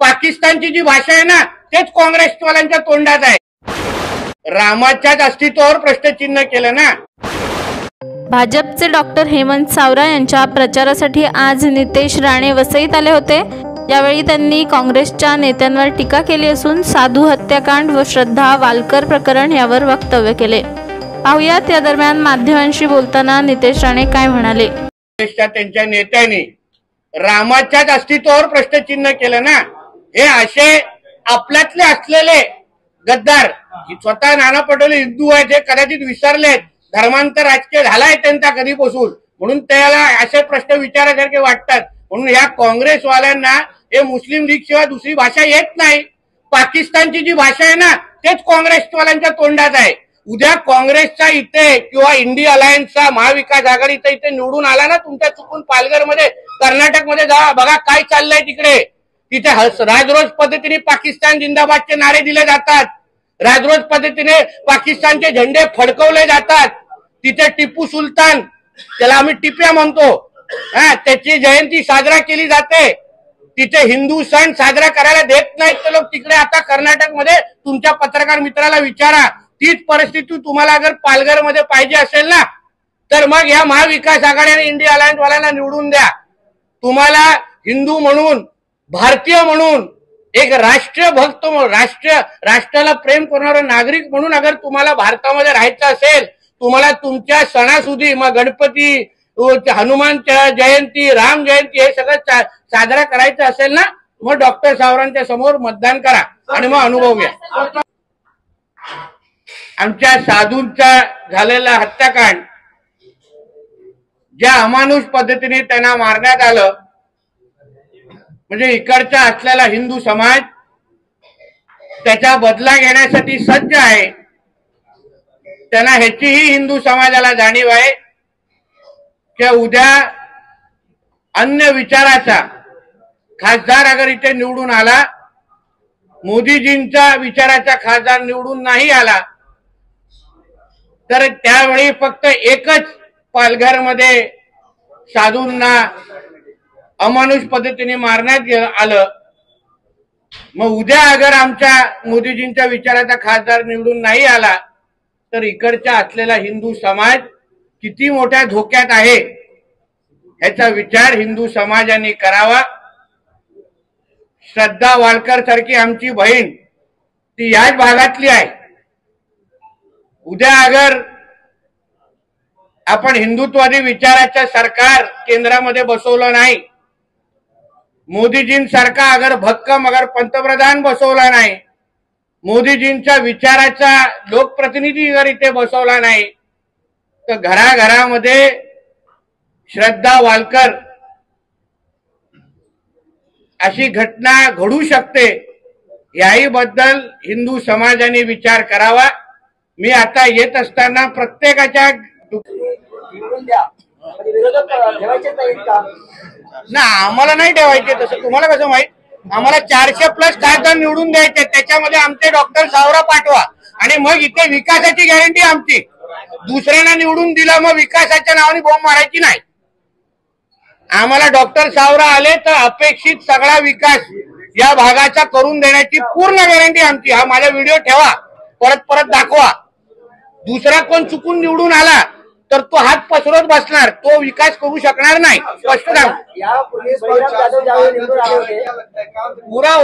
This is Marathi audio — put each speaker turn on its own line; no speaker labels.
पाकिस्तानची जी भाषा आहे ना तेच काँग्रेसवाल्यांच्या तोंडात आहे। रामाच्याच अस्तित्वावर प्रश्नचिन्ह केलं ना।
भाजपचे डॉक्टर हेमंत सावरा यांच्या प्रचारासाठी आज नितेश राणे वसईत आले होते। यावेळी त्यांनी काँग्रेसच्या नेत्यांवर टीका केली असून साधू हत्याकांड व श्रद्धा वालकर प्रकरण यावर वक्तव्य केले। पाहुयात या दरम्यान माध्यमांशी बोलताना नितेश राणे काय म्हणाले।
त्यांच्या नेत्यांनी रामाच्याच अस्तित्वावर प्रश्नचिन्ह केलं ना। हे असे आपल्यातले असलेले गद्दार स्वतः नाना पटोले हिंदू आहेत हे कदाचित विसरलेत, धर्मांतर राजकीय झालाय त्यांचा कधीपासून, म्हणून त्याला असे प्रश्न विचारासारखे वाटतात। म्हणून या काँग्रेसवाल्यांना हे मुस्लिम लीग शिवाय दुसरी भाषा येत नाही। पाकिस्तानची जी भाषा आहे ना तेच काँग्रेसवाल्यांच्या तोंडात आहे। उद्या काँग्रेसचा इथे किंवा इंडिया अलायन्सचा महाविकास आघाडीचा इथे निवडून आला ना तुमच्या चुकून पालघरमध्ये कर्नाटकमध्ये जा, बघा काय चाललंय तिकडे। तिथे राजरोज पद्धतीने पाकिस्तान जिंदाबादचे नारे दिले जातात, राजरोज पद्धतीने पाकिस्तानचे झेंडे फडकवले जातात। तिथे टिपू सुलतान, त्याला आम्ही टिप्या म्हणतो, त्याची जयंती साजरा केली जाते। तिथे हिंदू सण साजरा करायला देत नाहीत ते लोक तिकडे। आता कर्नाटकमध्ये तुमच्या पत्रकार मित्राला विचारा, तीच परिस्थिती तुम्हाला अगर पालघरमध्ये पाहिजे असेल ना तर मग या महाविकास आघाडी आणि इंडिया अलायन्स वाल्यांना निवडून द्या। तुम्हाला हिंदू म्हणून, भारतीय म्हणून, एक राष्ट्रीय भक्त म्हणून, राष्ट्राला प्रेम करणारा नागरिक म्हणून अगर तुम्हाला भारतामध्ये राहायचं असेल, तुम्हाला तुमच्या सणासुदी मग गणपती, हनुमान जयंती, राम जयंती हे सगळं साजरा करायचं असेल ना मग डॉक्टर सावरांच्या समोर मतदान करा आणि मग अनुभव घ्या। आमच्या साधूंचा झालेला हत्याकांड, ज्या अमानुष पद्धतीने त्यांना मारण्यात आलं, म्हणजे इकडचा असलेला हिंदू समाज त्याचा बदला घेण्यासाठी सज्ज आहे। त्यांना ह्याचीही हिंदू समाजाला जाणीव आहे की उद्या अन्य विचाराचा खासदार अगर इथे निवडून आला, मोदीजींच्या विचाराचा खासदार निवडून नाही आला तर त्यावेळी फक्त एकच पालघरमध्ये साधूंना अमानुष पद्धतीने मारण्यात आलं। मग उद्या अगर आमच्या मोदीजींच्या विचाराचा खासदार निवडून नाही आला तर इकडचा असलेला हिंदू समाज किती मोठ्या धोक्यात आहे ह्याचा विचार हिंदू समाजाने करावा। श्रद्धा वालकर सारखी आमची बहीण ती याच भागातली आहे। उद्या अगर आपण हिंदुत्ववादी विचाराचं सरकार केंद्रामध्ये बसवलं नाही, मोदीजींसारखा अगर भक्कम अगर पंतप्रधान बसवला नाही, मोदीजींच्या विचाराचा लोकप्रतिनिधी जर इथे बसवला नाही तर घराघरामध्ये श्रद्धा वालकर अशी घटना घडू शकते। याही बद्दल हिंदू समाजाने विचार करावा। मी आता येत असताना प्रत्येकाच्या ना आम्हाला नाही ठेवायचे, तसं तुम्हाला कसं माहित, आम्हाला 400+ खासदार निवडून द्यायचे, त्याच्यामध्ये आमचे डॉक्टर सावरा पाठवा आणि मग इथे विकासाची गॅरंटी आमची। दुसऱ्यांना निवडून दिला मग विकासाच्या नावाने बॉम्ब मारायची नाही। आम्हाला डॉक्टर सावरा आले तर अपेक्षित सगळा विकास या भागाचा करून देण्याची पूर्ण गॅरंटी आमची। हा माझा व्हिडिओ ठेवा, परत परत दाखवा। दुसरा कोण चुकून निवडून आला तर तो हात पसरत बसणार, तो विकास करू शकणार नाही। स्पष्ट सांग, पुरा